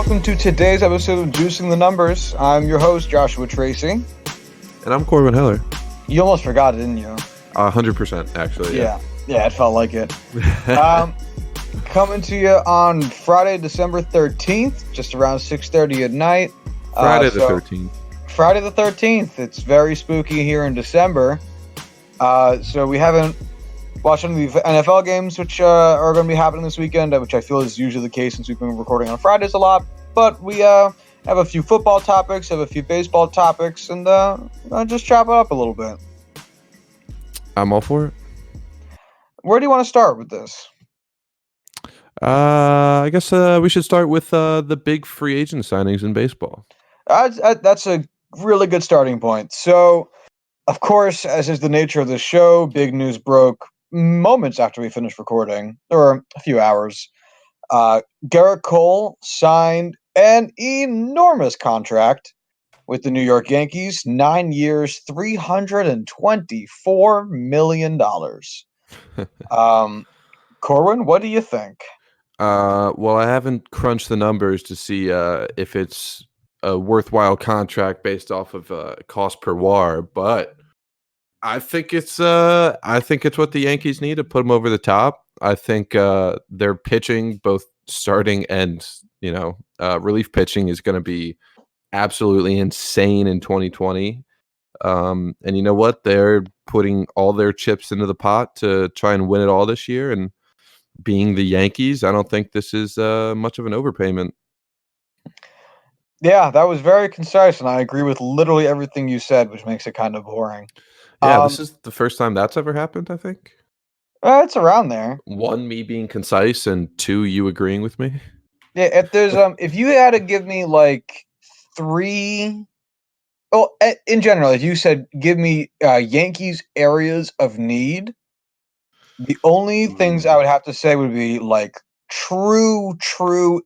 welcome to today's episode of Juicing the Numbers. I'm your host, Joshua Tracy. And I'm Corwin Heller. You almost forgot it, didn't you? 100%, actually. Yeah, it felt like it. Coming to you on Friday, December 13th, just around 6:30 at night. Friday the 13th. Friday the 13th. It's very spooky here in December. So we haven't watched any of the NFL games, which are going to be happening this weekend, which I feel is usually the case since we've been recording on Fridays a lot. But we have a few football topics, have a few baseball topics, and just chop it up a little bit. I'm all for it. Where do you want to start with this? I guess we should start with the big free agent signings in baseball. That's a really good starting point. So, of course, as is the nature of the show, big news broke moments after we finished recording, or a few hours. Gerrit Cole signed an enormous contract with the New York Yankees, 9 years, $324 million. Corwin, what do you think? Well, I haven't crunched the numbers to see if it's a worthwhile contract based off of cost per WAR, but I think it's what the Yankees need to put them over the top. I think their pitching, both starting and relief pitching, is going to be absolutely insane in 2020. And you know what? They're putting all their chips into the pot to try and win it all this year. And being the Yankees, I don't think this is much of an overpayment. Yeah, that was very concise, and I agree with literally everything you said, which makes it kind of boring. Yeah, this is the first time that's ever happened, I think. It's around there. One, me being concise, and two, you agreeing with me. Yeah, if there's if you had to give me like three, in general, if you said give me Yankees areas of need, the only things I would have to say would be like true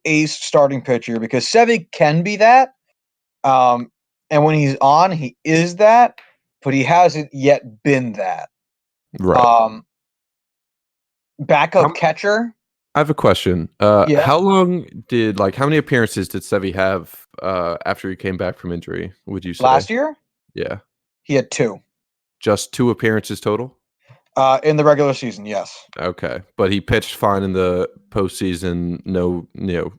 ace starting pitcher, because Sevy can be that, and when he's on, he is that, but he hasn't yet been that. Right. Backup catcher. I have a question. Yeah. How many appearances did Sevy have after he came back from injury, would you say? Last year? Yeah. He had 2. Just 2 appearances total? In the regular season, yes. Okay. But he pitched fine in the postseason, no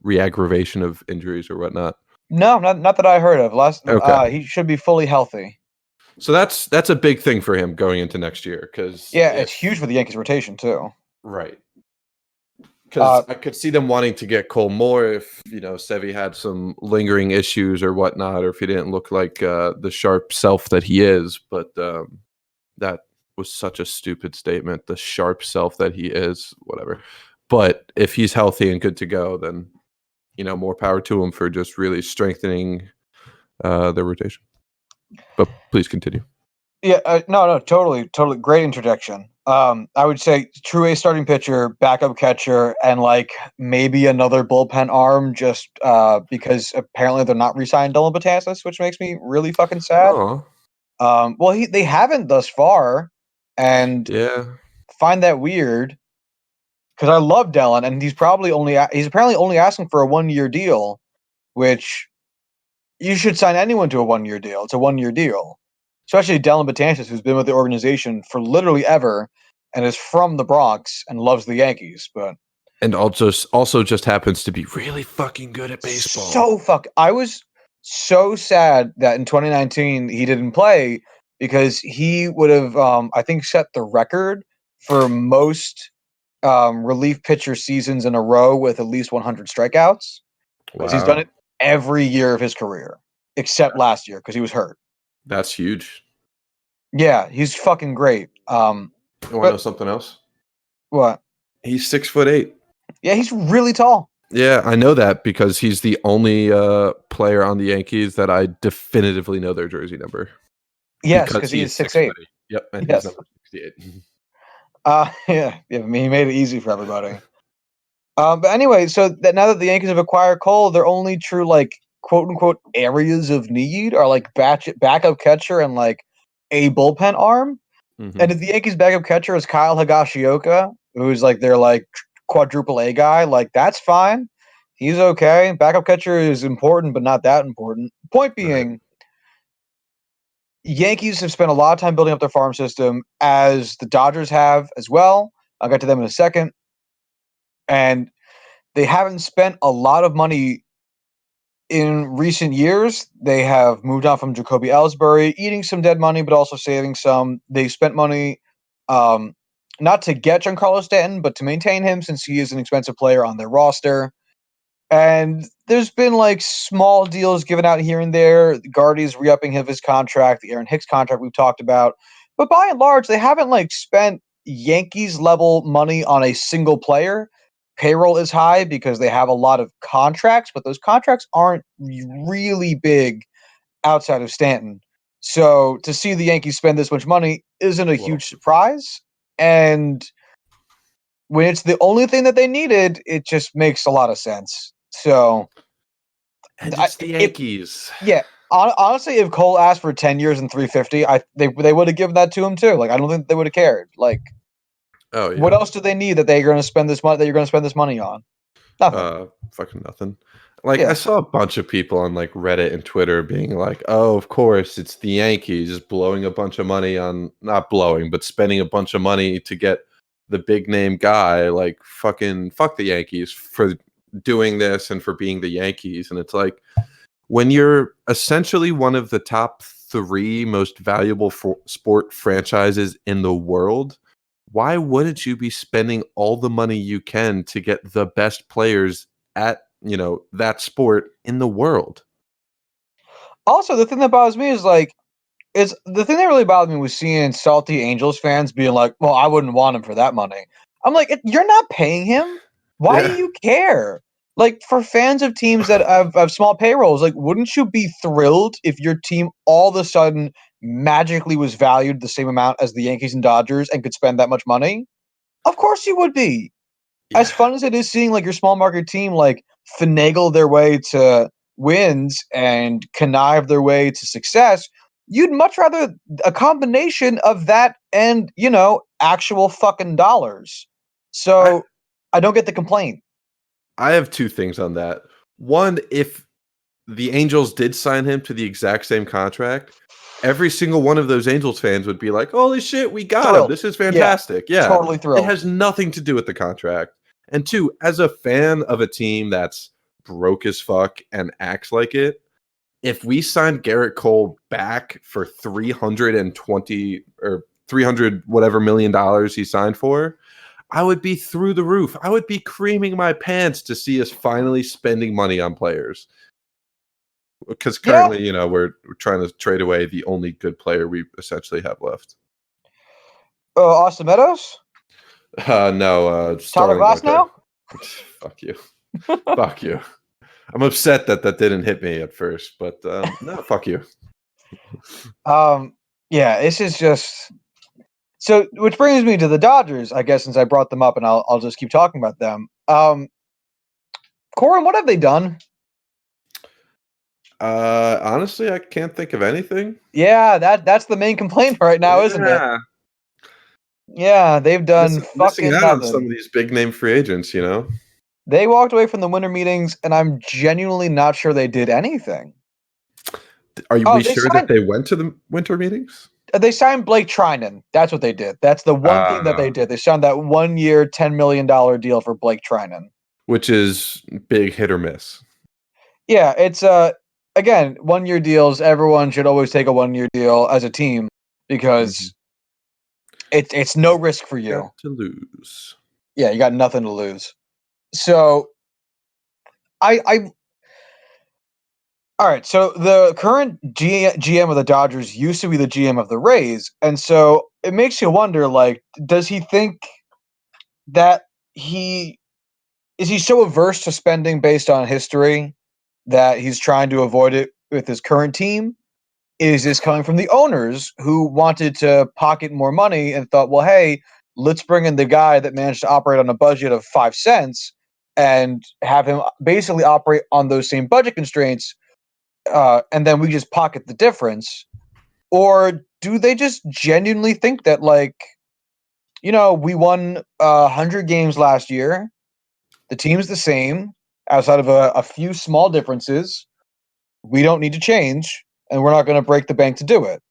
re-aggravation of injuries or whatnot? No, not that I heard of. Okay. He should be fully healthy. So that's a big thing for him going into next year, because it's huge for the Yankees rotation too. Right. Because I could see them wanting to get Cole more if Sevy had some lingering issues or whatnot, or if he didn't look like the sharp self that he is. But that was such a stupid statement. The sharp self that he is, whatever. But if he's healthy and good to go, then more power to him for just really strengthening their rotation. But please continue. Yeah, no, totally, great interjection. I would say true ace starting pitcher, backup catcher, and like maybe another bullpen arm, just because apparently they're not re-signing Dylan Betances, which makes me really fucking sad. Well, they haven't thus far, and find that weird, because I love Dylan, and he's apparently only asking for a 1-year deal, which you should sign anyone to a 1-year deal. It's a 1-year deal. Especially Dylan Betances, who's been with the organization for literally ever and is from the Bronx and loves the Yankees. And also just happens to be really fucking good at baseball. I was so sad that in 2019 he didn't play, because he would have, I think, set the record for most relief pitcher seasons in a row with at least 100 strikeouts. Because he's done it every year of his career, except last year because he was hurt. That's huge. Yeah, he's fucking great. You want to know something else? What? He's 6'8". Yeah, he's really tall. Yeah, I know that because he's the only player on the Yankees that I definitively know their jersey number. Yes, because he is 6'8". Yep, and yes. He's number 68. Yeah. I mean, he made it easy for everybody. But anyway, so that now that the Yankees have acquired Cole, their only true quote unquote areas of need are like backup catcher and like a bullpen arm. Mm-hmm. And if the Yankees backup catcher is Kyle Higashioka, who's like their like quadruple A guy, like that's fine. He's okay. Backup catcher is important, but not that important. Point Right. being, Yankees have spent a lot of time building up their farm system, as the Dodgers have as well. I'll get to them in a second. And they haven't spent a lot of money in recent years. They have moved on from Jacoby Ellsbury, eating some dead money, but also saving some. They spent money not to get Giancarlo Stanton, but to maintain him, since he is an expensive player on their roster. And there's been like small deals given out here and there. Guardy's re-upping his contract, the Aaron Hicks contract we've talked about. But by and large, they haven't like spent Yankees level money on a single player. Payroll is high because they have a lot of contracts, but those contracts aren't really big outside of Stanton. So to see the Yankees spend this much money isn't a Well, huge surprise. And when it's the only thing that they needed, it just makes a lot of sense. So, and it's the if Yankees. yeah, honestly, if Cole asked for 10 years and 350, they would have given that to him too. Like, I don't think they would have cared. Like, Oh what yeah. else do they need that they're going to spend this money? That you're going to spend this money on? Nothing. Fucking nothing. Like I Yeah. saw a bunch of people on like Reddit and Twitter being like, "Oh, of course, it's the Yankees just blowing a bunch of money on not blowing, but spending a bunch of money to get the big name guy. Like fucking fuck the Yankees for doing this and for being the Yankees." And it's like when you're essentially one of the top 3 most valuable sport franchises in the world, why wouldn't you be spending all the money you can to get the best players at, that sport in the world? Also, the thing that bothers me is like, it's the thing that really bothered me was seeing salty Angels fans being like, "Well, I wouldn't want him for that money." I'm like, "You're not paying him. Why do Yeah. you care?" Like, for fans of teams that have small payrolls, like, wouldn't you be thrilled if your team all of a sudden magically was valued the same amount as the Yankees and Dodgers and could spend that much money? Of course you would be. As Yeah. fun as it is seeing like your small market team like finagle their way to wins and connive their way to success, you'd much rather a combination of that and, actual fucking dollars. I So I don't get the complaint. I have 2 things on that. One, if the Angels did sign him to the exact same contract, every single one of those Angels fans would be like, "Holy shit, we got him. Thrilled. This is Yeah, fantastic." Yeah. totally It thrilled. has nothing to do with the contract. And 2, as a fan of a team that's broke as fuck and acts like it, if we signed Gerrit Cole back for 320 or 300 whatever $1 million he signed for, I would be through the roof. I would be creaming my pants to see us finally spending money on players. Because Yeah. currently, we're trying to trade away the only good player we essentially have left. Austin Meadows? No, Tyler Starling Glass Marte. now? Fuck you. Fuck you. I'm upset that didn't hit me at first, but no, fuck you. Yeah, this is just so, which brings me to the Dodgers, I guess, since I brought them up, and I'll just keep talking about them. Corwin, what have they done? Honestly, I can't think of anything. Yeah, that's the main complaint right now, isn't it? Yeah. Yeah, they've done Missing fucking out on some nothing. of these big name free agents. They walked away from the winter meetings, and I'm genuinely not sure they did anything. Are Oh, we sure that they went to the winter meetings? they signed Blake Trinan. That's what they did. That's the one thing that they did. They signed that 1 year, $10 million deal for Blake Trinan. Which is big hit or miss. Yeah, it's again, 1 year deals. Everyone should always take a 1 year deal as a team because it's no risk for you. Got to lose. Yeah, you got nothing to lose. So I all right. So the current GM of the Dodgers used to be the GM of the Rays, and so it makes you wonder: like, does he think that he is he so averse to spending based on history that he's trying to avoid it with his current team? Is this coming from the owners who wanted to pocket more money and thought, well, hey, let's bring in the guy that managed to operate on a budget of 5 cents and have him basically operate on those same budget constraints, and then we just pocket the difference? Or do they just genuinely think that, like, we won 100 games last year, the team's the same, outside of a few small differences, we don't need to change, and we're not going to break the bank to do it.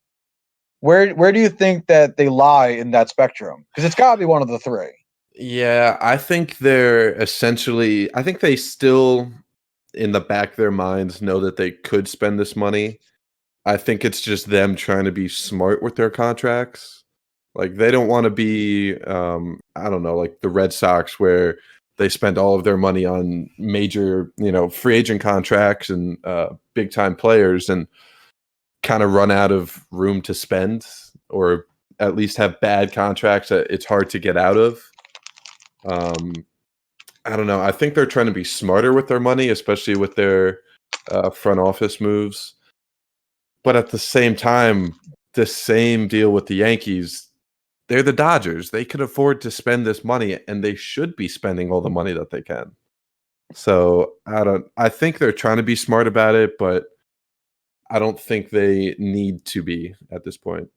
Where do you think that they lie in that spectrum? Because it's got to be one of the three. Yeah, I think they're essentially. I think they still, in the back of their minds, know that they could spend this money. I think it's just them trying to be smart with their contracts. Like they don't want to be, I don't know, like the Red Sox where they spend all of their money on major, free agent contracts and big time players and kind of run out of room to spend, or at least have bad contracts that it's hard to get out of. I don't know. I think they're trying to be smarter with their money, especially with their front office moves. But at the same time, the same deal with the Yankees. They're the Dodgers. They can afford to spend this money, and they should be spending all the money that they can. So I think they're trying to be smart about it, but I don't think they need to be at this point.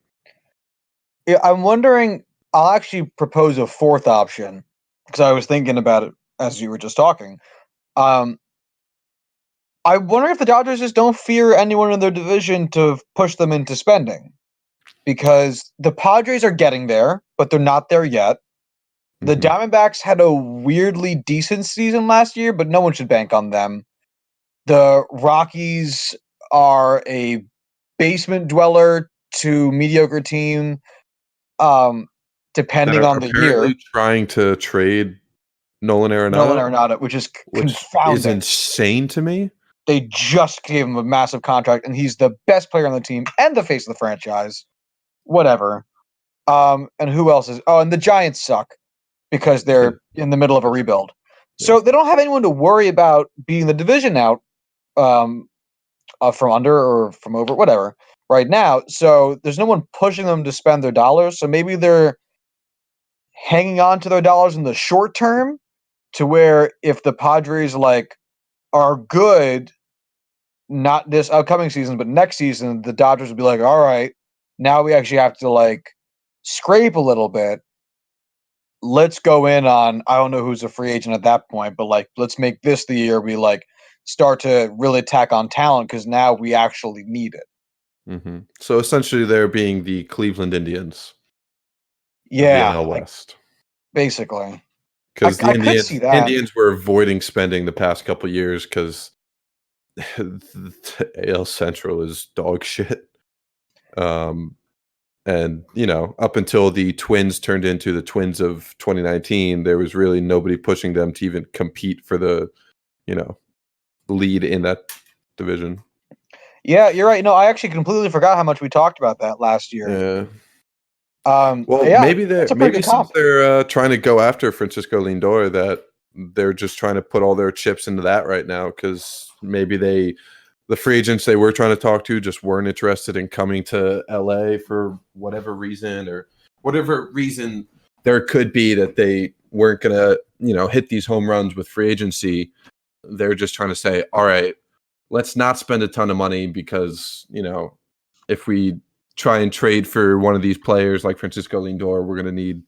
Yeah, I'm wondering. I'll actually propose a fourth option because I was thinking about it as you were just talking. I wonder if the Dodgers just don't fear anyone in their division to push them into spending, because the Padres are getting there, but they're not there yet. The Diamondbacks had a weirdly decent season last year, but no one should bank on them. The Rockies are a basement dweller to mediocre team, That depending are on the year. apparently trying to trade Nolan Nolan Arenado, Arenado, which is which is confounding. insane to me. They just gave him a massive contract, and he's the best player on the team and the face of the franchise. Whatever. And who else is? Oh, and the Giants suck because they're in the middle of a rebuild. So they don't have anyone to worry about beating the division out from under or from over, whatever, right now. So there's no one pushing them to spend their dollars. So maybe they're hanging on to their dollars in the short term, to where if the Padres are good, not this upcoming season, but next season, the Dodgers would be like, all right, now we actually have to scrape a little bit. Let's go in on, I don't know who's a free agent at that point, but let's make this the year we start to really tack on talent, because now we actually need it. Mm-hmm. So essentially, they're being the Cleveland Indians of the Yeah, NL West, basically. because the I could see that. Indians were avoiding spending the past couple years because the AL Central is dog shit. And up until the Twins turned into the Twins of 2019, there was really nobody pushing them to even compete for the, lead in that division. Yeah, you're right. No, I actually completely forgot how much we talked about that last year. Yeah. Well, yeah, maybe since they're trying to go after Francisco Lindor, that they're just trying to put all their chips into that right now, because maybe the free agents they were trying to talk to just weren't interested in coming to LA for whatever reason, or whatever reason there could be that they weren't going to, hit these home runs with free agency. They're just trying to say, all right, let's not spend a ton of money, because, if we try and trade for one of these players like Francisco Lindor, we're going to need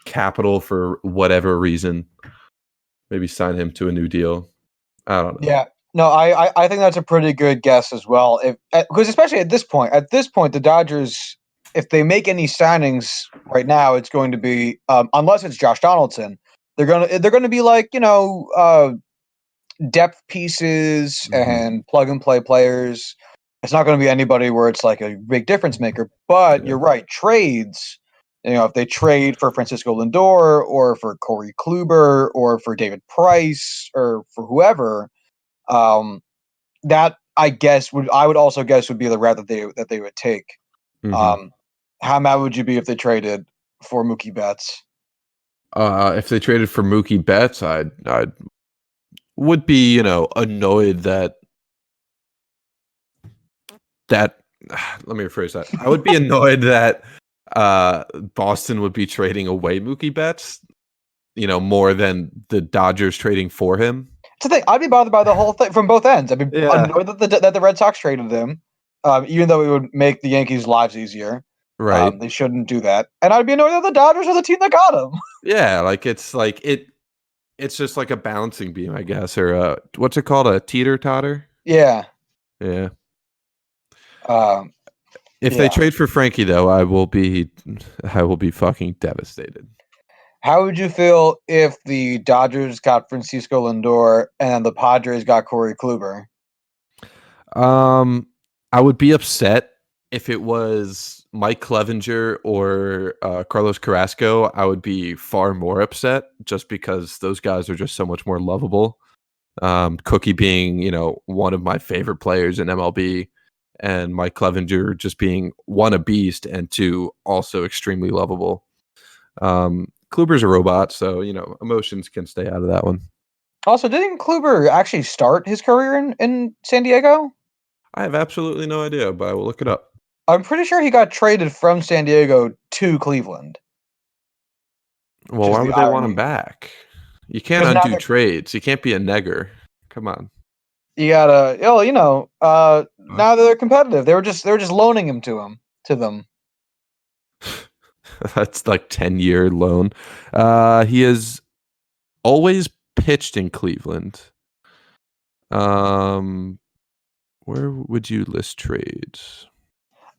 capital for whatever reason. Maybe sign him to a new deal. I don't know. Yeah. No, I think that's a pretty good guess as well. Because especially at this point, the Dodgers, if they make any signings right now, it's going to be unless it's Josh Donaldson, they're gonna be depth pieces and plug and play players. It's not going to be anybody where it's like a big difference maker. But you're right, trades. If they trade for Francisco Lindor or for Corey Kluber or for David Price or for whoever. That I would also guess would be the route that they would take. How mad would you be if they traded for Mookie Betts? If they traded for Mookie Betts, I would be annoyed that let me rephrase that. I would be annoyed that Boston would be trading away Mookie Betts, more than the Dodgers trading for him. It's the thing. I'd be bothered by the whole thing from both ends. I'd be annoyed that the Red Sox traded him, even though it would make the Yankees' lives easier. Right. They shouldn't do that. And I'd be annoyed that the Dodgers are the team that got him. Yeah, it's like it. It's just like a balancing beam, I guess, or what's it called? A teeter totter? Yeah. Yeah. Um, If they yeah. trade for Frankie, though, I will be fucking devastated. How would you feel if the Dodgers got Francisco Lindor and the Padres got Corey Kluber? I would be upset if it was Mike Clevenger or Carlos Carrasco. I would be far more upset just because those guys are just so much more lovable. Cookie being, one of my favorite players in MLB, and Mike Clevenger just being one, a beast, and two, also extremely lovable. Kluber's a robot, so emotions can stay out of that one. Also, didn't Kluber actually start his career in San Diego? I have absolutely no idea, but I will look it up. I'm pretty sure he got traded from San Diego to Cleveland. Well, Just why the would they want him irony. back? You can't Because now undo trades. You can't be a negger. Come on. you gotta, What? now they're competitive. They were just loaning him to them. That's like 10-year loan. He has always pitched in Cleveland. Where would you list trades?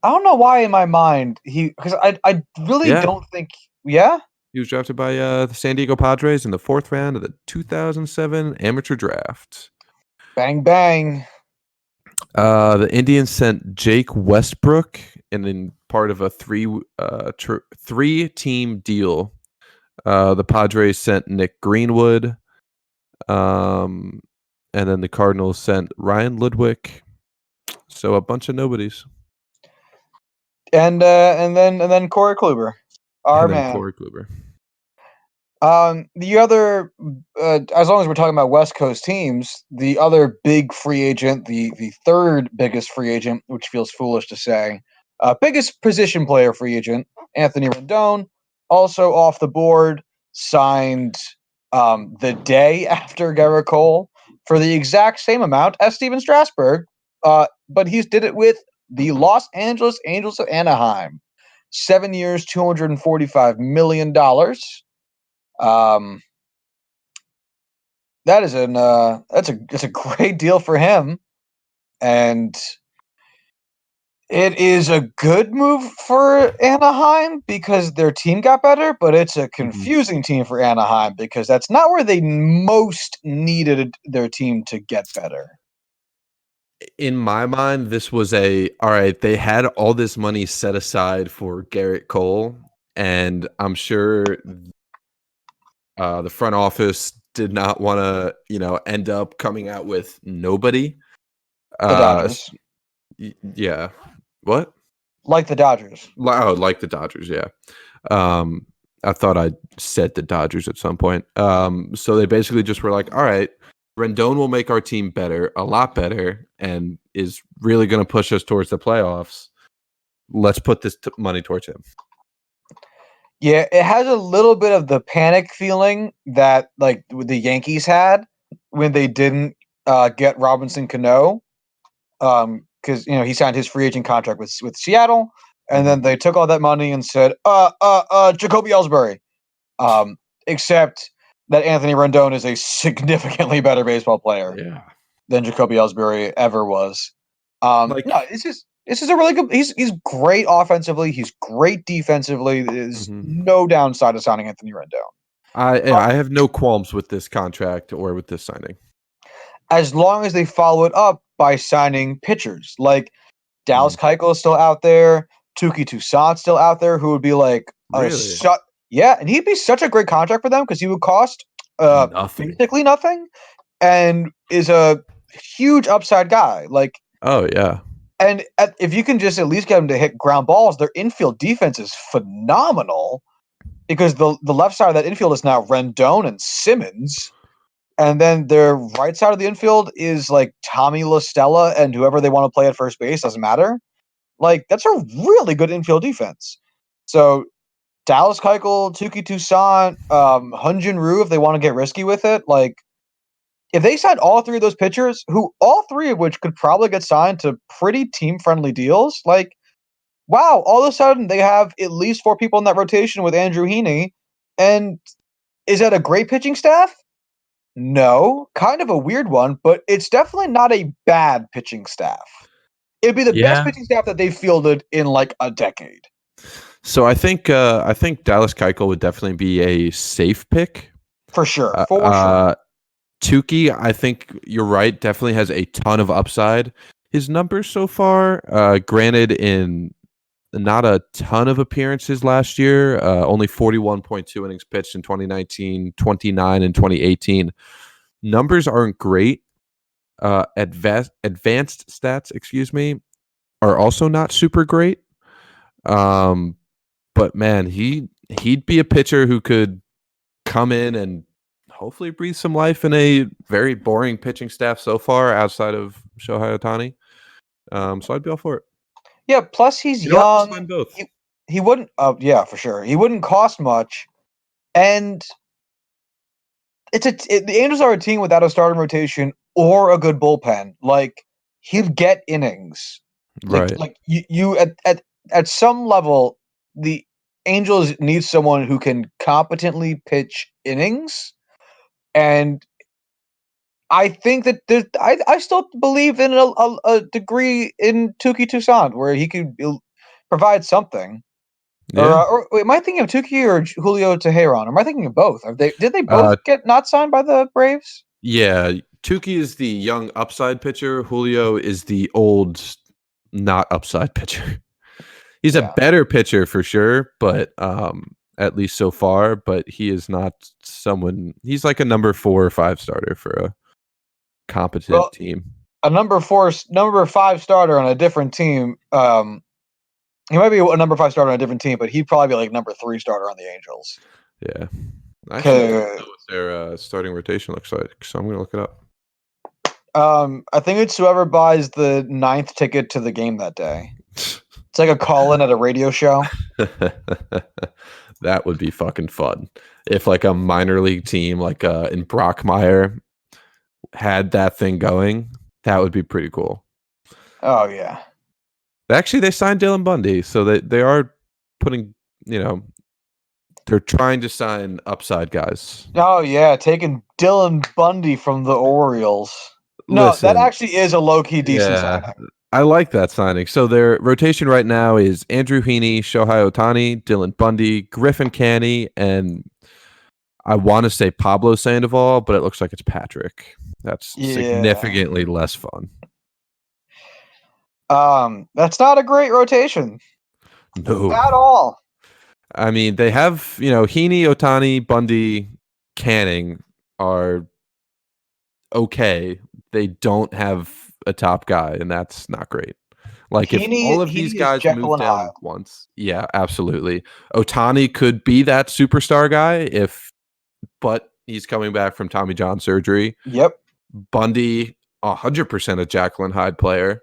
I don't know why in my mind because I really Yeah, don't think. Yeah. he was drafted by the San Diego Padres in the 4th round of the 2007 amateur draft. Bang bang. The Indians sent Jake Westbrook, and in part of a three-team deal. The Padres sent Nick Greenwood, and then the Cardinals sent Ryan Ludwig. So a bunch of nobodies. And then Corey Kluber, our And then man. Corey Kluber. The other, as long as we're talking about West Coast teams, the other big free agent, the third biggest free agent, which feels foolish to say, biggest position player free agent, Anthony Rendon, also off the board, signed the day after Gerrit Cole for the exact same amount as Steven Strasburg, but he did it with the Los Angeles Angels of Anaheim. 7 years, $245 million. Um, that's a great deal for him, and it is a good move for Anaheim because their team got better, but it's a confusing team for Anaheim because that's not where they most needed their team to get better. In my mind, this was all right, they had all this money set aside for Gerrit Cole, and I'm sure the front office did not want to, end up coming out with nobody. The Dodgers, Yeah. What? like the Dodgers. Like the Dodgers, yeah. I thought I said the Dodgers at some point. So they basically just were like, all right, Rendon will make our team better, a lot better, and is really going to push us towards the playoffs. Let's put this money towards him. Yeah, it has a little bit of the panic feeling that like the Yankees had when they didn't get Robinson Cano, because he signed his free agent contract with Seattle, and then they took all that money and said, Jacoby Ellsbury. Except that Anthony Rendon is a significantly better baseball player than Jacoby Ellsbury ever was. No, this is a really good. He's great offensively. He's great defensively. There's no downside to signing Anthony Rendon. I have no qualms with this contract or with this signing, as long as they follow it up by signing pitchers. Like Dallas Keuchel is still out there, Tuki Toussaint's still out there, who would be like really, yeah, and he'd be such a great contract for them because he would cost nothing. basically nothing, and is a huge upside guy. Like, oh yeah. And if you can just at least get them to hit ground balls, their infield defense is phenomenal because the left side of that infield is now Rendon and Simmons. And then their right side of the infield is like Tommy La Stella and whoever they want to play at first base, doesn't matter. Like, that's a really good infield defense. So Dallas Keuchel, Tuki Toussaint, Hyun-Jin Ryu, if they want to get risky with it, like, if they signed all three of those pitchers, who all three of which could probably get signed to pretty team-friendly deals, like, wow, all of a sudden they have at least 4 people in that rotation with Andrew Heaney, and is that a great pitching staff? No, kind of a weird one, but it's definitely not a bad pitching staff. It'd be the best Yeah. pitching staff that they've fielded in like a decade. So I think Dallas Keuchel would definitely be a safe pick. For sure. For sure. Tukey, I think you're right, definitely has a ton of upside. His numbers so far, granted in not a ton of appearances last year, only 41.2 innings pitched in 2019, 29 in 2018. Numbers aren't great. Advanced stats, excuse me, are also not super great. But man, he'd be a pitcher who could come in and hopefully breathe some life in a very boring pitching staff so far outside of Shohei Ohtani. So I'd be all for it. Yeah, plus he's You know what? Let's young. find both. He wouldn't yeah, for sure. He wouldn't cost much. And the Angels are a team without a starting rotation or a good bullpen. Like he'd get innings. Right. Like you at some level, the Angels need someone who can competently pitch innings, and I think that I still believe in a degree in Tuki Toussaint where he could provide something. Yeah. Or wait, am I thinking of Tuki or Julio Teheran? Am I thinking of both? Did they both get not signed by the Braves? Yeah. Tukey is the young upside pitcher. Julio is the old not upside pitcher. He's a better pitcher for sure, but at least so far, but he is not someone. He's like a number 4 or 5 starter for a competent team. A number 5 starter on a different team. He might be a number 5 starter on a different team, but he'd probably be like number 3 starter on the Angels. Yeah, I actually don't know what their starting rotation looks like, so I'm gonna look it up. I think it's whoever buys the 9th ticket to the game that day. It's like a call-in at a radio show. That would be fucking fun. If like a minor league team like in Brockmire had that thing going, that would be pretty cool. Oh yeah. Actually, they signed Dylan Bundy, so they are putting, they're trying to sign upside guys. Oh yeah, taking Dylan Bundy from the Orioles. No, Listen, that actually is a low-key decent signing. I like that signing. So their rotation right now is Andrew Heaney, Shohei Ohtani, Dylan Bundy, Griffin Canny, and I want to say Pablo Sandoval, but it looks like it's Patrick. That's significantly less fun. That's not a great rotation. No. At all. I mean, they have, Heaney, Ohtani, Bundy, Canning are okay. They don't have a top guy, and that's not great. Like if all of these guys move down once, yeah, absolutely. Ohtani could be that superstar guy but he's coming back from Tommy John surgery. Yep. Bundy, 100% a Jacqueline Hyde player.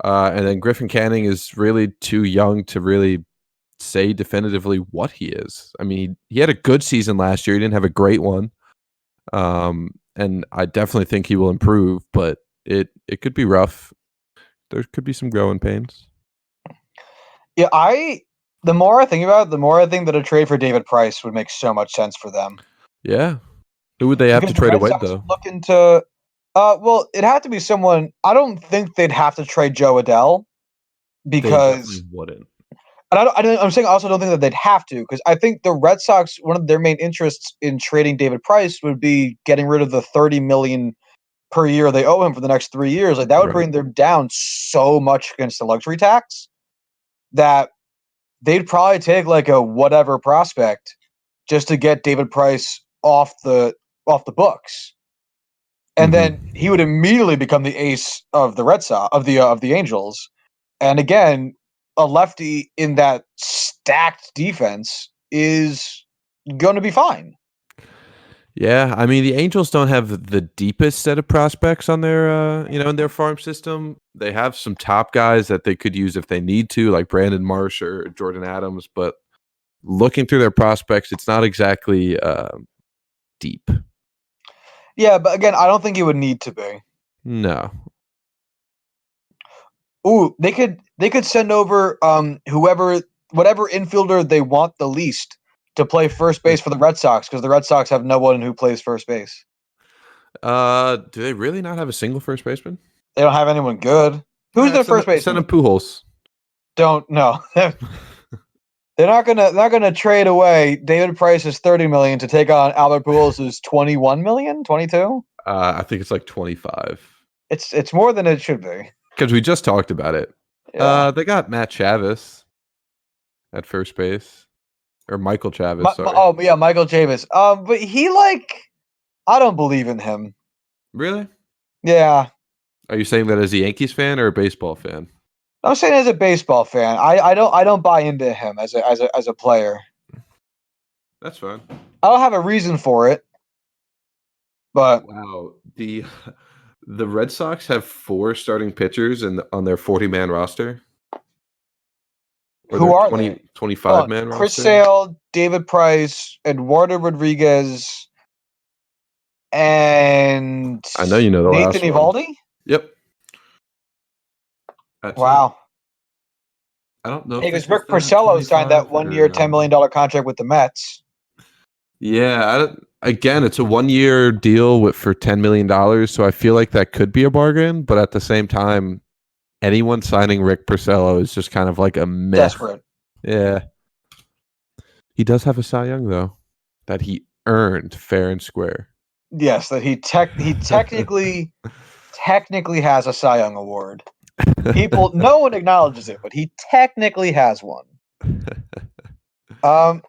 And then Griffin Canning is really too young to really say definitively what he is. I mean, he had a good season last year. He didn't have a great one. And I definitely think he will improve, but it could be rough. There could be some growing pains. Yeah, the more I think about it, the more I think that a trade for David Price would make so much sense for them. Yeah. Who would they have to trade away, though? Looking to, well, it'd have to be someone. I don't think they'd have to trade Joe Adell because they wouldn't. And I'm saying I also don't think that they'd have to, because I think the Red Sox, one of their main interests in trading David Price would be getting rid of the $30 million per year they owe him for the next 3 years. Like that would bring them down so much against the luxury tax that they'd probably take like a whatever prospect just to get David Price off the books. And then he would immediately become the ace of the Red Sox, of the Angels. And again, a lefty in that stacked defense is going to be fine. Yeah, I mean the Angels don't have the deepest set of prospects on their, in their farm system. They have some top guys that they could use if they need to, like Brandon Marsh or Jordan Adams. But looking through their prospects, it's not exactly deep. Yeah, but again, I don't think it would need to be. No. Ooh, they could send over whatever infielder they want the least to play first base for the Red Sox, because the Red Sox have no one who plays first base. Do they really not have a single first baseman? They don't have anyone good. Who's their first Send baseman? him Pujols. Don't know. They're not gonna trade away David Price's $30 million to take on Albert Pujols' $21 million, 22. I think it's like 25. It's more than it should be. Because we just talked about it. Yeah. They got Matt Chavis at first base, or Michael Chavis. Sorry. Yeah, Michael Chavis. But he I don't believe in him. Really? Yeah. Are you saying that as a Yankees fan or a baseball fan? I'm saying as a baseball fan, I don't buy into him as a player. That's fine. I don't have a reason for it, but wow, the Red Sox have 4 starting pitchers on their 40-man roster. Or who are 20, they? 25-man roster. Chris Sale, David Price, Eduardo Rodriguez, and I know you know the Nathan last one. Eovaldi. Yep. That's wow. I don't know. Because Rick Porcello signed that 1 year, $10 million contract with the Mets. Yeah. Again, it's a 1-year deal for $10 million. So I feel like that could be a bargain. But at the same time, anyone signing Rick Porcello is just kind of like a myth. Desperate. Yeah. He does have a Cy Young, though, that he earned fair and square. Yes, that he technically has a Cy Young award. No one acknowledges it, but he technically has one. Do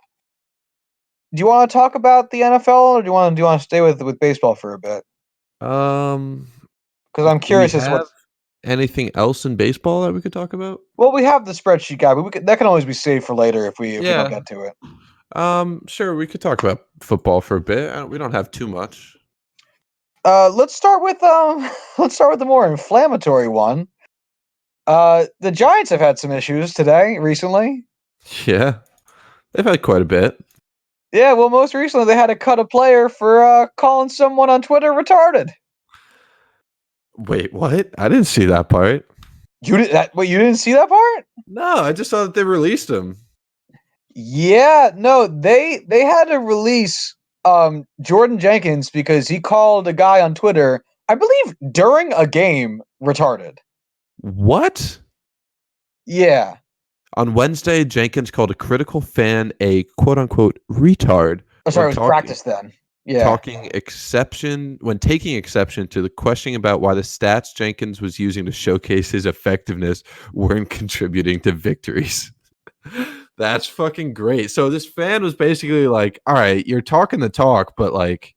you want to talk about the NFL, or do you want to stay with baseball for a bit? Because I'm curious as what anything else in baseball that we could talk about. Well, we have the spreadsheet guy, but that can always be saved for later if we don't get to it. Sure, we could talk about football for a bit. We don't have too much. Let's start with the more inflammatory one. The Giants have had some issues recently. Yeah, they've had quite a bit. Yeah, well, most recently they had to cut a player for calling someone on Twitter retarded. Wait, what? I didn't see that part. You didn't see that part? No, I just saw that they released him. Yeah, no, they had to release Jordan Jenkins because he called a guy on Twitter, I believe during a game, retarded. What? Yeah. On Wednesday, Jenkins called a critical fan a quote-unquote retard. Oh, sorry, it was practice then. Yeah. Taking exception to the questioning about why the stats Jenkins was using to showcase his effectiveness weren't contributing to victories. That's fucking great. So this fan was basically like, all right, you're talking the talk, but like,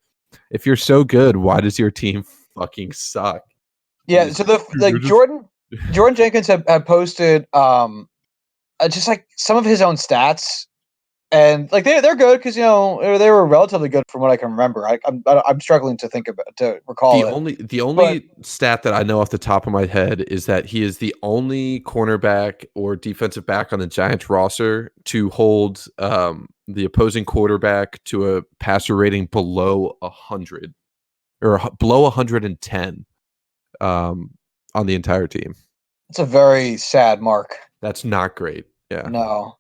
if you're so good, why does your team fucking suck? Yeah, so Jordan Jenkins had posted just like some of his own stats, and like they're good because they were relatively good from what I can remember. I'm struggling to recall the only stat that I know off the top of my head is that he is the only cornerback or defensive back on the Giants roster to hold the opposing quarterback to a passer rating below 100 or below 110 on the entire team. It's a very sad mark. That's not great. Yeah. No.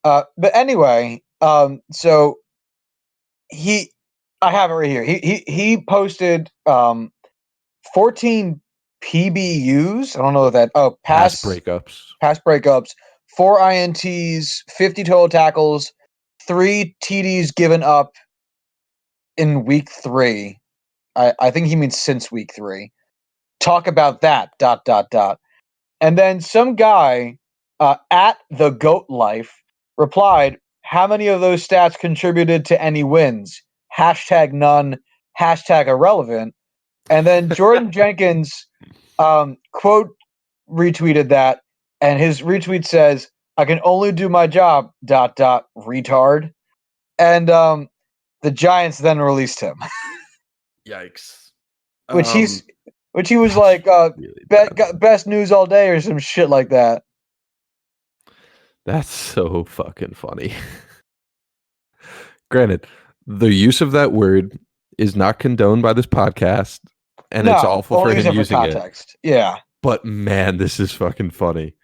But anyway, so I have it right here. He posted 14 PBUs. I don't know what that. Oh, pass breakups, 4 INTs, 50 total tackles, 3 TDs given up in week 3. I think he means since week 3. Talk about that. ... And then some guy at the Goat Life replied, "How many of those stats contributed to any wins? #none, #irrelevant." And then Jordan Jenkins quote retweeted that, and his retweet says, "I can only do my job ... retard." And the Giants then released him. Yikes. Which he was like, really best news all day or some shit like that. That's so fucking funny. Granted, the use of that word is not condoned by this podcast, and it's awful for him using it. Yeah. But man, this is fucking funny.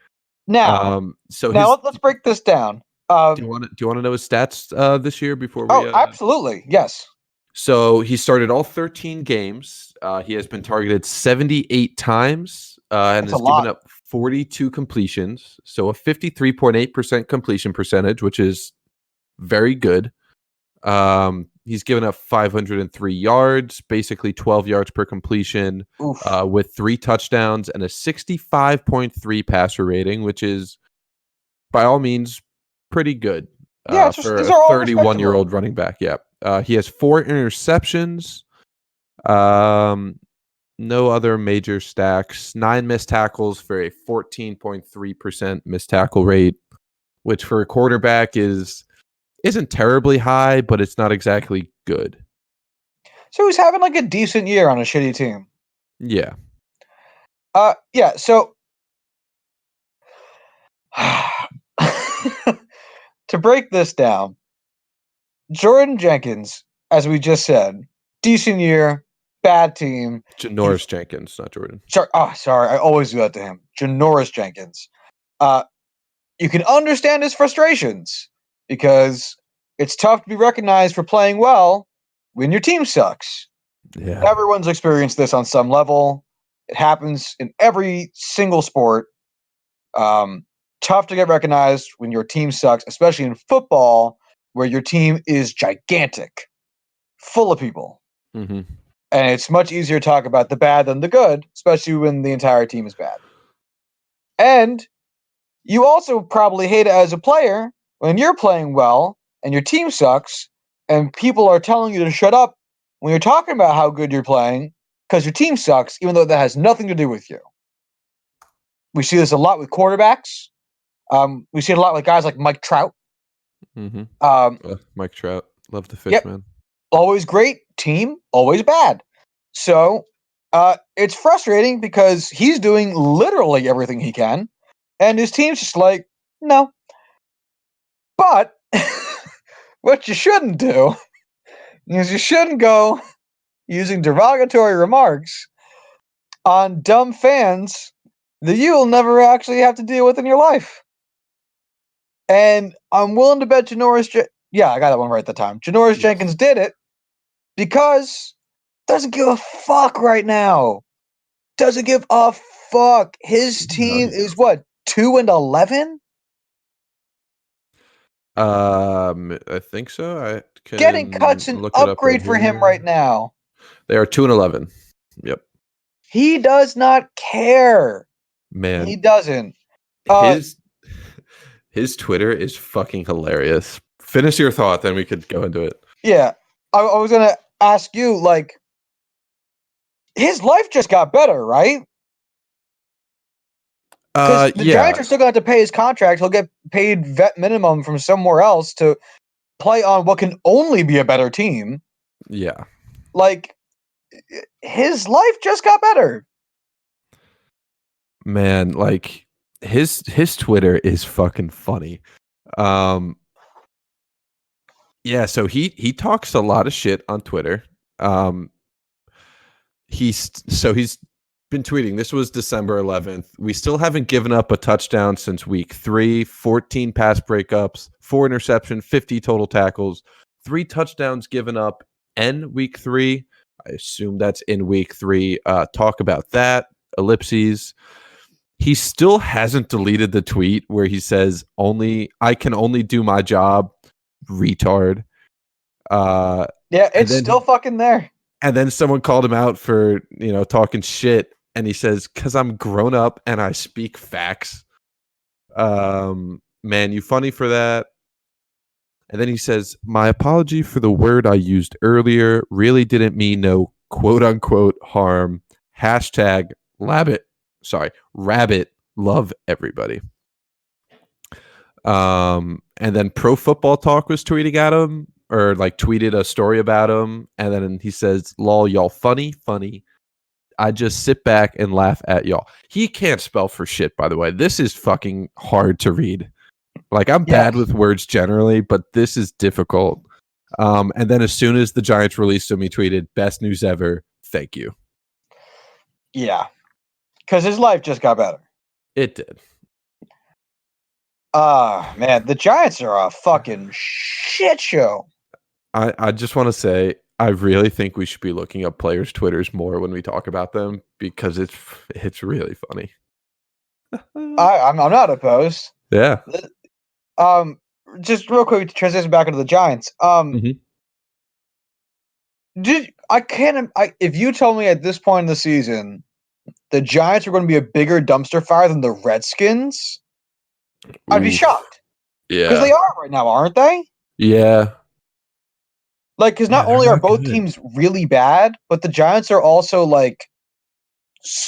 Now, let's break this down. Do you want to know his stats this year before we? Absolutely, yes. So he started all 13 games. He has been targeted 78 times and That's has a given lot. up 42 completions. So a 53.8% completion percentage, which is very good. He's given up 503 yards, basically 12 yards per completion, Oof. with 3 touchdowns and a 65.3 passer rating, which is by all means pretty good Yeah, for these a are all 31-year-old respectable. running back. Yeah. He has 4 interceptions. No other major stacks. 9 missed tackles for a 14.3% missed tackle rate, which for a quarterback isn't terribly high, but it's not exactly good. So he's having like a decent year on a shitty team. Yeah. Yeah, so to break this down, Jordan Jenkins, as we just said, decent year, bad team. Janoris Jenkins, not Jordan. Sorry, I always do that to him. Janoris Jenkins. You can understand his frustrations because it's tough to be recognized for playing well when your team sucks. Yeah. Everyone's experienced this on some level. It happens in every single sport. Tough to get recognized when your team sucks, especially in football, where your team is gigantic, full of people. Mm-hmm. And it's much easier to talk about the bad than the good, especially when the entire team is bad. And you also probably hate it as a player when you're playing well and your team sucks and people are telling you to shut up when you're talking about how good you're playing because your team sucks, even though that has nothing to do with you. We see this a lot with quarterbacks. We see it a lot with guys like Mike Trout. Mm-hmm. Mike Trout. Love the fish, Yep. man. Always great, team, always bad. So it's frustrating because he's doing literally everything he can, and his team's just like, no. But what you shouldn't do is you shouldn't go using derogatory remarks on dumb fans that you'll never actually have to deal with in your life. And I'm willing to bet yeah, I got that one right at the time. Janoris Jenkins did it because doesn't give a fuck right now. Doesn't give a fuck. His team is what, 2-11? I think so. I can Getting cuts an look it up right upgrade for him right here. now. They are 2-11. Yep. He does not care. Man, He doesn't. his Twitter is fucking hilarious. Finish your thought, then we could go into it. Yeah. I was gonna ask you, like, his life just got better, right? Because the Giants are still going to have to pay his contract. He'll get paid vet minimum from somewhere else to play on what can only be a better team. Yeah. Like, his life just got better. Man, like his Twitter is fucking funny. Yeah, so he talks a lot of shit on Twitter. He's been tweeting. This was December 11th. We still haven't given up a touchdown since week 3. 14 pass breakups, 4 interception, 50 total tackles, 3 touchdowns given up in week 3. I assume that's in week 3. Talk about that. Ellipses. He still hasn't deleted the tweet where he says I can only do my job, retard. Yeah, it's still fucking there. And then someone called him out for, talking shit. And he says, "'Cause I'm grown up and I speak facts." Man, you funny for that. And then he says, "My apology for the word I used earlier. Really didn't mean no quote unquote harm. Hashtag rabbit love everybody." And then Pro Football Talk was tweeting at him, or like tweeted a story about him, and then he says, "Lol, y'all funny. I just sit back and laugh at y'all." He can't spell for shit, by the way. This is fucking hard to read. Like, I'm bad with words generally, but this is difficult. And then as soon as the Giants released him, he tweeted, "Best news ever. Thank you." Yeah. Because his life just got better. It did. Man, the Giants are a fucking shit show. I just want to say, I really think we should be looking up players' Twitters more when we talk about them because it's really funny. I'm not opposed. Yeah. Just real quick to transition back into the Giants. Mhm. If you told me at this point in the season the Giants are going to be a bigger dumpster fire than the Redskins, I'd be Oof. shocked because Yeah. they are right now, aren't they? Yeah. Like, because Yeah, not they're only are not both good. teams really bad, but the Giants are also like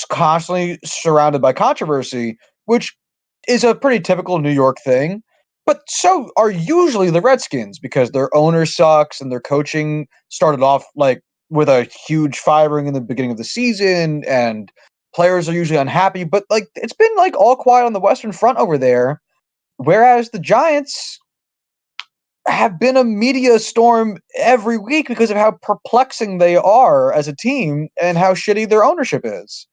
constantly surrounded by controversy, which is a pretty typical New York thing. But so are usually the Redskins because their owner sucks and their coaching started off like with a huge firing in the beginning of the season, and players are usually unhappy. But like it's been like all quiet on the Western Front over there, whereas the Giants have been a media storm every week because of how perplexing they are as a team and how shitty their ownership is.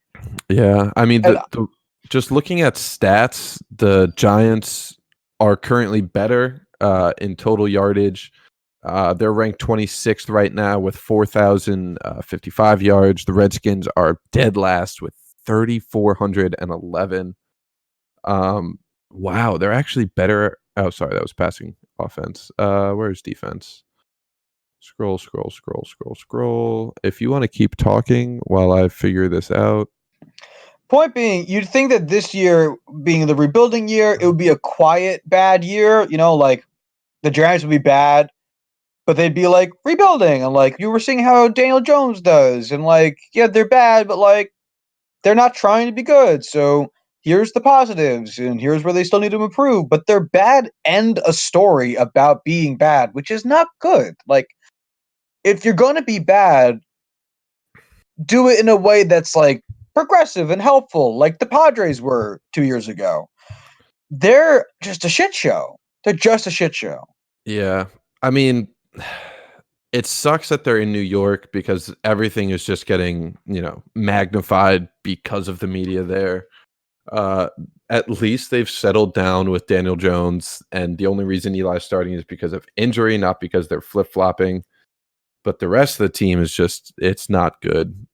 Yeah. I mean, And the just looking at stats, the Giants are currently better in total yardage. They're ranked 26th right now with 4,055 yards. The Redskins are dead last with 3,411. Wow, they're actually better. Oh, sorry, that was passing offense. Where's defense? Scroll, scroll, scroll, scroll, scroll. If you want to keep talking while I figure this out. point being, you'd think that this year, being the rebuilding year, it would be a quiet, bad year. You know, like the Giants would be bad, but they'd be like rebuilding. And like you were seeing how Daniel Jones does. And like, yeah, they're bad, but like they're not trying to be good. So here's the positives, and here's where they still need to improve. But they're bad and a story about being bad, which is not good. Like, if you're going to be bad, do it in a way that's like progressive and helpful, like the Padres were 2 years ago. They're just a shit show. They're just a shit show. Yeah. I mean, it sucks that they're in New York because everything is just getting, magnified because of the media there. Uh, at least they've settled down with Daniel Jones, and the only reason Eli's starting is because of injury, not because they're flip-flopping. But the rest of the team is it's not good.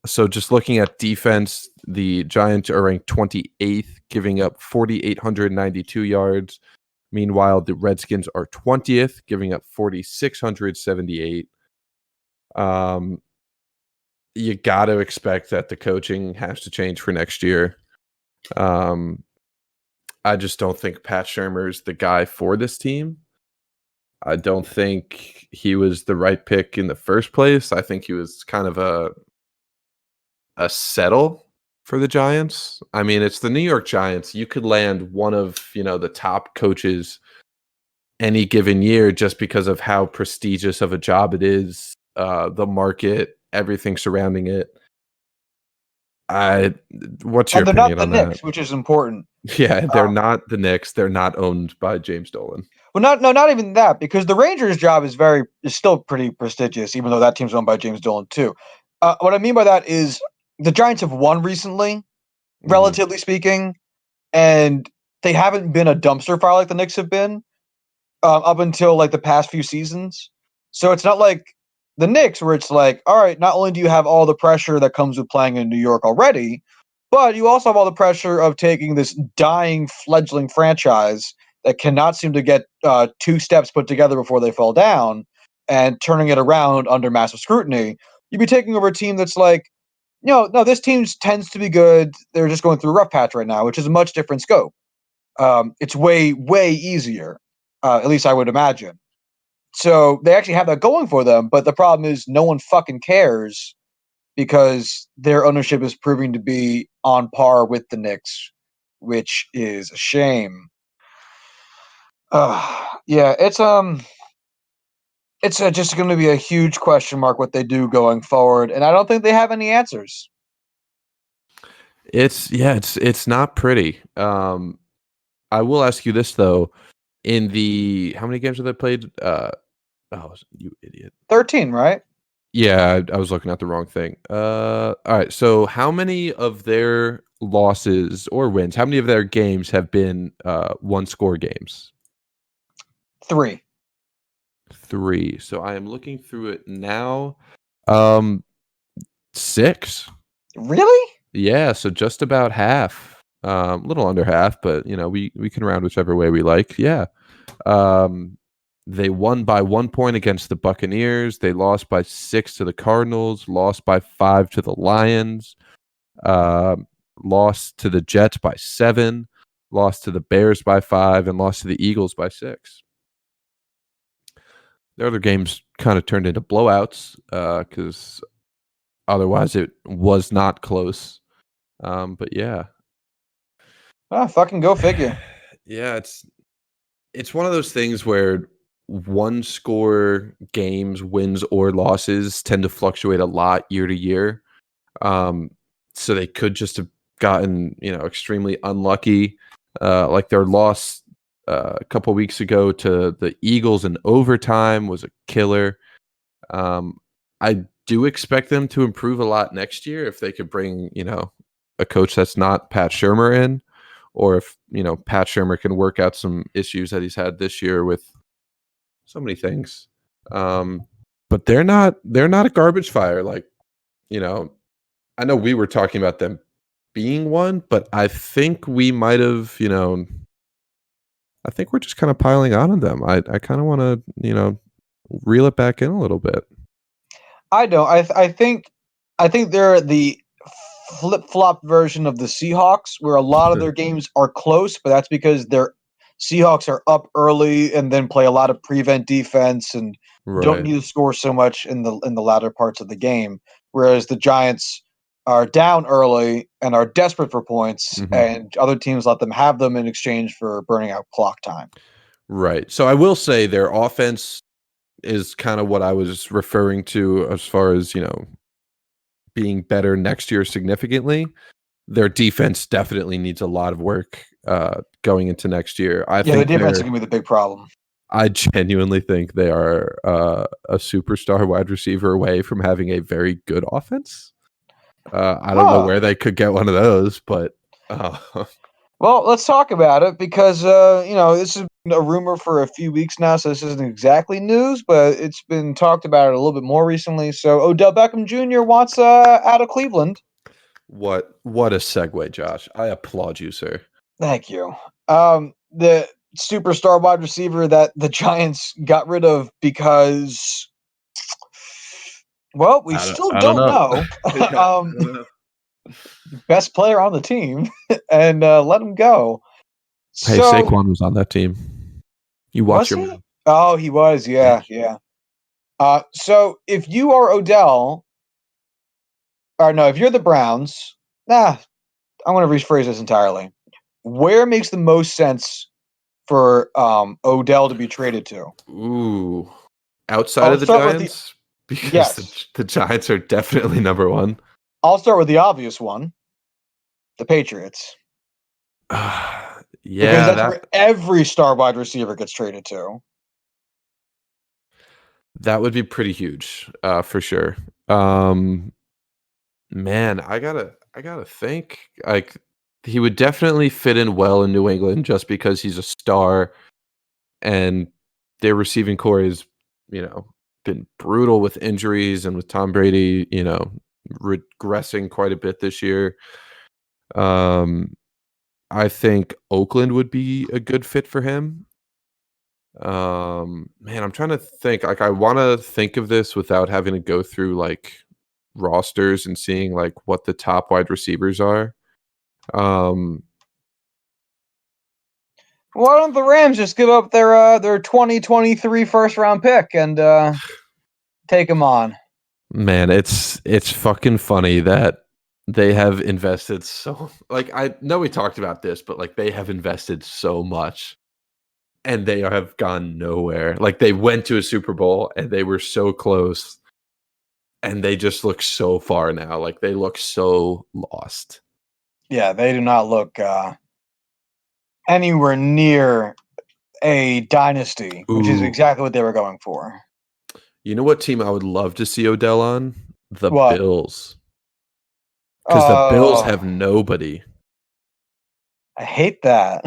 So just looking at defense, the Giants are ranked 28th, giving up 4,892 yards. Meanwhile, the Redskins are 20th, giving up 4,678. Um, you got to expect that the coaching has to change for next year. I just don't think Pat Shurmur's the guy for this team. I don't think he was the right pick in the first place. I think he was kind of a settle for the Giants. I mean, it's the New York Giants. You could land one of, the top coaches any given year just because of how prestigious of a job it is, the market, everything surrounding it. What's your And they're not opinion the on that? Knicks, which is important. Yeah, they're not the Knicks. They're not owned by James Dolan. Well, not even that, because the Rangers' job is still pretty prestigious, even though that team's owned by James Dolan too. What I mean by that is the Giants have won recently, Mhm. relatively speaking, and they haven't been a dumpster fire like the Knicks have been up until like the past few seasons. So it's not like the Knicks, where it's like, all right, not only do you have all the pressure that comes with playing in New York already, but you also have all the pressure of taking this dying, fledgling franchise that cannot seem to get two steps put together before they fall down and turning it around under massive scrutiny. You'd be taking over a team that's like, no, this team tends to be good. They're just going through a rough patch right now, which is a much different scope. It's way, way easier, at least I would imagine. So they actually have that going for them, but the problem is no one fucking cares because their ownership is proving to be on par with the Knicks, which is a shame. Yeah, it's just going to be a huge question mark what they do going forward, and I don't think they have any answers. It's not pretty. I will ask you this though. In the how many games have they played? Oh, you idiot. 13, right? Yeah, I was looking at the wrong thing. All right. So, how many of their losses or wins? How many of their games have been one score games? 3. 3. So I am looking through it now. 6. Really? Yeah, so just about half. A little under half, but we can round whichever way we like. Yeah. They won by 1 point against the Buccaneers. They lost by 6 to the Cardinals, lost by 5 to the Lions, lost to the Jets by 7, lost to the Bears by 5, and lost to the Eagles by 6. The other games kind of turned into blowouts because otherwise it was not close. But yeah. Oh, fucking go figure. Yeah, it's one of those things where one score games, wins or losses, tend to fluctuate a lot year to year. So they could just have gotten, extremely unlucky. Like their loss a couple weeks ago to the Eagles in overtime was a killer. I do expect them to improve a lot next year if they could bring, a coach that's not Pat Shurmur in, or if, Pat Shurmur can work out some issues that he's had this year with so many things. But they're not a garbage fire. Like, I know we were talking about them being one, but I think we might have, I think we're just kind of piling on them. I kind of want to, reel it back in a little bit. I don't. I think they're the flip flop version of the Seahawks, where a lot of their games are close, but that's because their Seahawks are up early and then play a lot of prevent defense and don't Right. need to score so much in the latter parts of the game. Whereas the Giants are down early and are desperate for points, Mm-hmm. and other teams let them have them in exchange for burning out clock time. Right. So I will say their offense is kind of what I was referring to as far as, being better next year significantly. Their defense definitely needs a lot of work going into next year. The defense is going to be the big problem. I genuinely think they are a superstar wide receiver away from having a very good offense. I don't know where they could get one of those, but well, let's talk about it because this has been a rumor for a few weeks now, so this isn't exactly news, but it's been talked about it a little bit more recently. So Odell Beckham Jr. wants out of Cleveland. What a segue, Josh. I applaud you, sir. Thank you. The superstar wide receiver that the Giants got rid of because, well, we still don't know. Best player on the team and let him go. Hey, Saquon was on that team. You watch your mouth. Oh, he was. Yeah. So if you are Odell, or no, if you're the Browns, I'm going to rephrase this entirely. Where makes the most sense for Odell to be traded to? Ooh, outside of the Giants? Because the Giants are definitely number one. I'll start with the obvious one, the Patriots. Yeah, because that's where every star wide receiver gets traded to. That would be pretty huge, for sure. Man, I gotta think. Like, he would definitely fit in well in New England just because he's a star, and their receiving core is, been brutal with injuries and with Tom Brady, regressing quite a bit this year. I think Oakland would be a good fit for him. Man, I'm trying to think. Like, I want to think of this without having to go through like rosters and seeing like what the top wide receivers are. Why don't the Rams just give up their 2023 first round pick and take him on? Man, it's fucking funny that they have invested so, like, I know we talked about this, but like they have invested so much and they have gone nowhere. Like, they went to a Super Bowl and they were so close and they just look so far now. Like, they look so lost. Yeah, they do not look anywhere near a dynasty, which is exactly what they were going for. You know what team I would love to see Odell on? The Bills. Because the Bills have nobody. I hate that.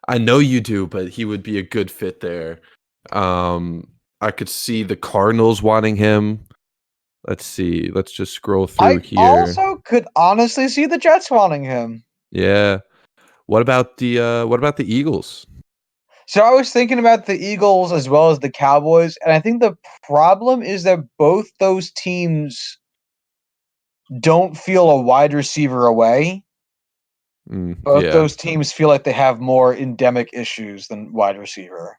I know you do, but he would be a good fit there. I could see the Cardinals wanting him. Let's see. Let's just scroll through I here. also could honestly see the Jets wanting him. Yeah. What about the Eagles? So I was thinking about the Eagles as well as the Cowboys, and I think the problem is that both those teams don't feel a wide receiver away. Both Yeah. those teams feel like they have more endemic issues than wide receiver.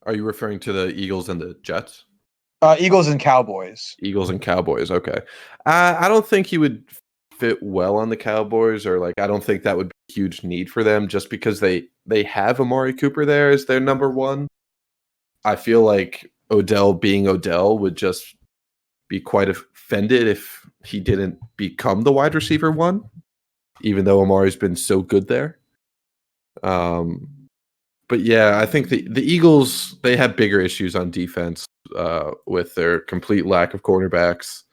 Are you referring to the Eagles and the Jets? Eagles and Cowboys. Eagles and Cowboys. Okay. I don't think he would fit well on the Cowboys, or like I don't think that would be a huge need for them just because they have Amari Cooper there as their number one. I feel like Odell being Odell would just be quite offended if he didn't become the wide receiver one, even though Amari's been so good there. But yeah, I think the Eagles, they have bigger issues on defense with their complete lack of quarterbacks.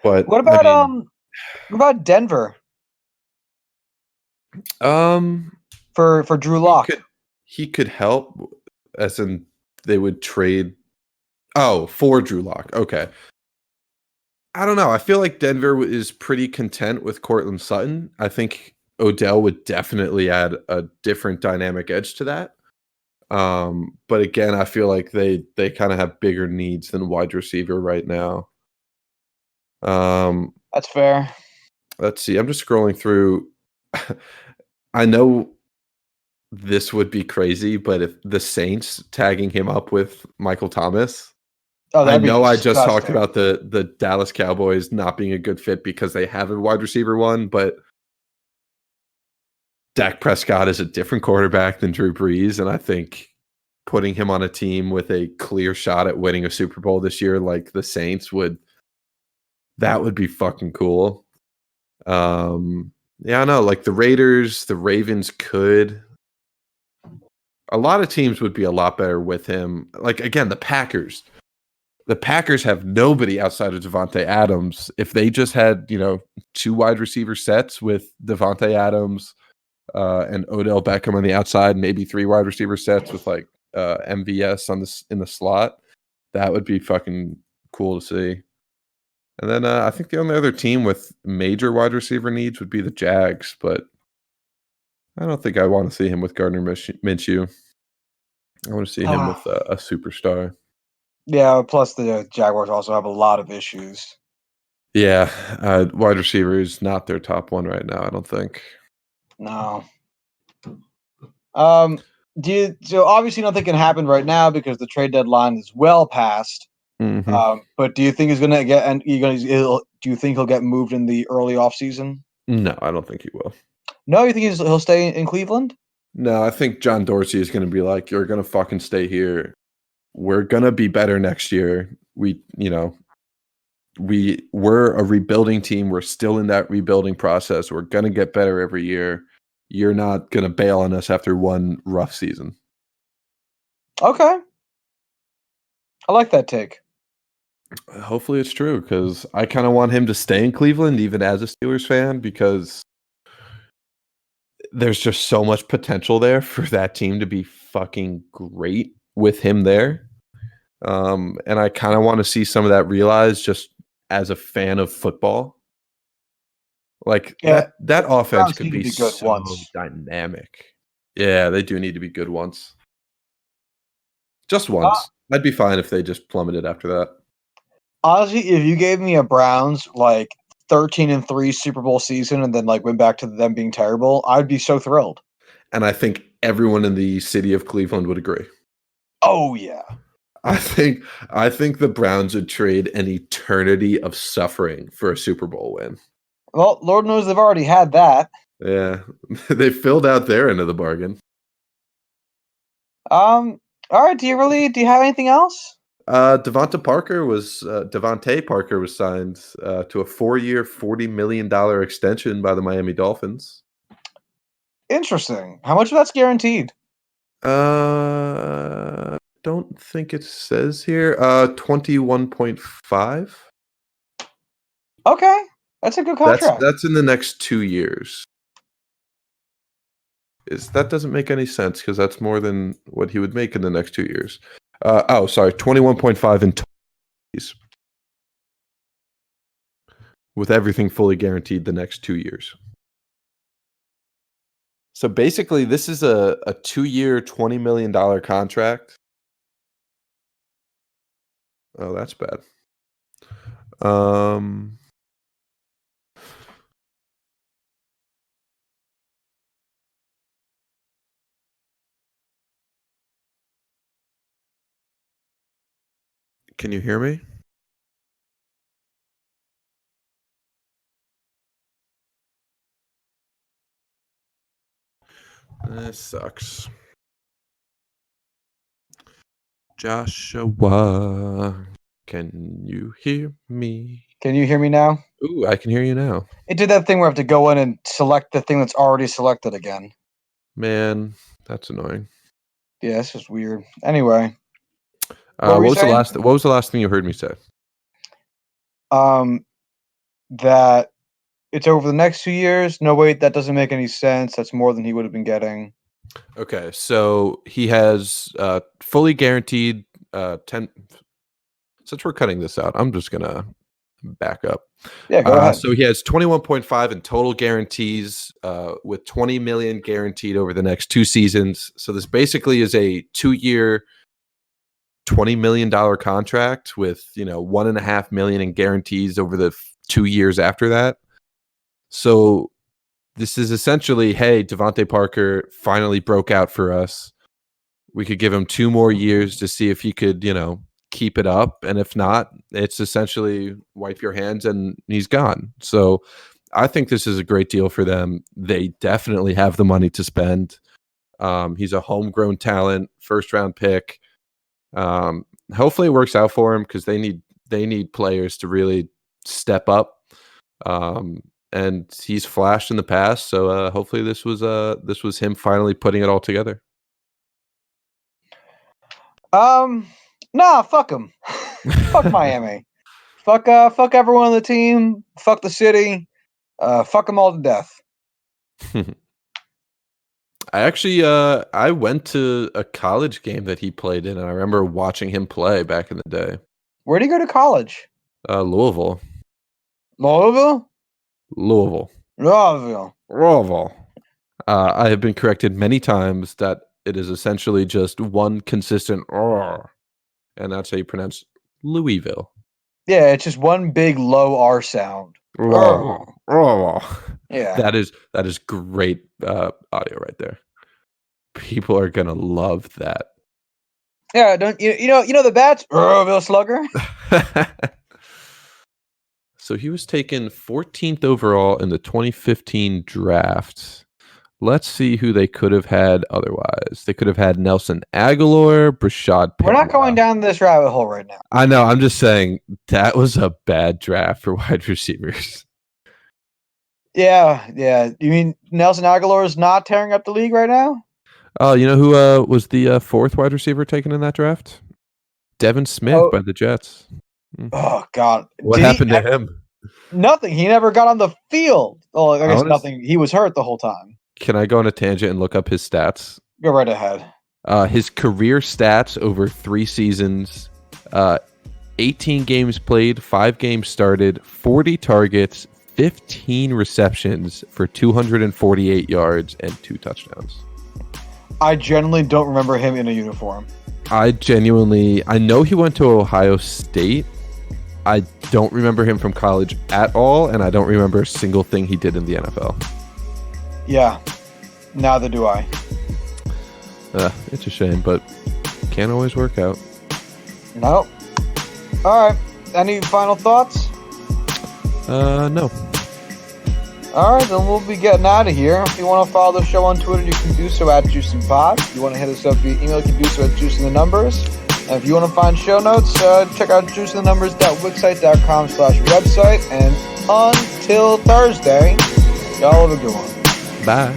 But What I about mean, what about Denver um, for Drew he Lock? could help, as in they would trade. Oh, for Drew Lock. Okay. I don't know. I feel like Denver is pretty content with Cortland Sutton. I think Odell would definitely add a different dynamic edge to that. But again, I feel like they kind of have bigger needs than wide receiver right now. That's fair. Let's see. I'm just scrolling through. I know this would be crazy, but if the Saints tagging him up with Michael Thomas, Oh, I that'd be know I just talked disgusting. about the Dallas Cowboys not being a good fit because they have a wide receiver one, but Dak Prescott is a different quarterback than Drew Brees, and I think putting him on a team with a clear shot at winning a Super Bowl this year, like the Saints, would be fucking cool. Yeah, I know. Like the Raiders, the Ravens could. A lot of teams would be a lot better with him. Like again, the Packers. The Packers have nobody outside of Devontae Adams. If they just had, two wide receiver sets with Devontae Adams and Odell Beckham on the outside, maybe three wide receiver sets with like MVS on this in the slot, that would be fucking cool to see. And then I think the only other team with major wide receiver needs would be the Jags, but I don't think I want to see him with Gardner Minshew. I want to see him with a superstar. Yeah, plus the Jaguars also have a lot of issues. Yeah, wide receiver is not their top one right now, I don't think. No. So obviously nothing can happen right now because the trade deadline is well past. But do you think he's gonna get? And do you think he'll get moved in the early off season? No, I don't think he will. No, you think he'll stay in Cleveland? No, I think John Dorsey is going to be like, you're going to fucking stay here. We're going to be better next year. We're a rebuilding team. We're still in that rebuilding process. We're going to get better every year. You're not going to bail on us after one rough season. Okay. I like that take. Hopefully it's true because I kind of want him to stay in Cleveland, even as a Steelers fan, because there's just so much potential there for that team to be fucking great with him there. And I kind of want to see some of that realized just as a fan of football. Like that offense could be good so once. dynamic. Yeah, they do need to be good once. Just once. I'd be fine if they just plummeted after that. Honestly, if you gave me a Browns 13-3 Super Bowl season and then went back to them being terrible, I'd be so thrilled. And I think everyone in the city of Cleveland would agree. Oh yeah. I think the Browns would trade an eternity of suffering for a Super Bowl win. Well, Lord knows they've already had that. Yeah, they filled out their end of the bargain. All right. Do you have anything else? Devontae Parker was signed to a 4-year, $40 million extension by the Miami Dolphins. Interesting. How much of that's guaranteed? Don't think it says here. 21.5. Okay, that's a good contract. That's in the next 2 years. That doesn't make any sense because that's more than what he would make in the next 2 years. Sorry, 21.5 in total with everything fully guaranteed the next 2 years. So basically, this is a 2-year, $20 million contract. Oh, that's bad. Can you hear me? This sucks. Joshua, can you hear me? Can you hear me now? Ooh, I can hear you now. It did that thing where I have to go in and select the thing that's already selected again. Man, that's annoying. Yeah, this is weird. Anyway. What was the last thing you heard me say? That it's over the next 2 years. No, wait, that doesn't make any sense. That's more than he would have been getting. Okay, so he has fully guaranteed 10. Since we're cutting this out, I'm just gonna back up. Yeah, go ahead. So he has 21.5 in total guarantees, with 20 million guaranteed over the next 2 seasons. So this basically is a 2-year, $20 million contract with $1.5 million in guarantees over the 2 years after that. So this is essentially, hey, Devontae Parker finally broke out for us. We could give him 2 more years to see if he could, keep it up. And if not, it's essentially wipe your hands and he's gone. So I think this is a great deal for them. They definitely have the money to spend. He's a homegrown talent, first-round pick. Hopefully it works out for him because they need players to really step up. And he's flashed in the past, so hopefully this was him finally putting it all together. Nah, fuck him. Fuck Miami. Fuck everyone on the team. Fuck the city. Fuck them all to death. I actually I went to a college game that he played in, and I remember watching him play back in the day. Where'd he go to college? Louisville. Louisville. I have been corrected many times that it is essentially just one consistent R, and that's how you pronounce Louisville. Yeah, it's just one big low R sound. Yeah, that is great audio right there. People are gonna love that. Yeah, don't you know the bats? Louisville Slugger. So he was taken 14th overall in the 2015 draft. Let's see who they could have had otherwise. They could have had Nelson Aguilar, Brashad Perriman. We're not going down this rabbit hole right now. I know. I'm just saying that was a bad draft for wide receivers. Yeah. You mean Nelson Aguilar is not tearing up the league right now? Oh, you know who was the 4th wide receiver taken in that draft? Devin Smith by the Jets. Oh, God. What happened to him? Nothing. He never got on the field. Oh, I guess nothing. He was hurt the whole time. Can I go on a tangent and look up his stats? Go right ahead. His career stats over 3 seasons, 18 games played, 5 games started, 40 targets, 15 receptions for 248 yards and 2 touchdowns. I genuinely don't remember him in a uniform. I know he went to Ohio State. I don't remember him from college at all, and I don't remember a single thing he did in the NFL. Yeah, neither do I. It's a shame, but can't always work out. Nope. All right. Any final thoughts? No. All right, then we'll be getting out of here. If you want to follow the show on Twitter, you can do so at JuicingPod. If you want to hit us up via email, you can do so at JuicingTheNumbers. And if you want to find show notes, check out juicingthenumbers.wixsite.com/website. And until Thursday, y'all have a good one. Bye.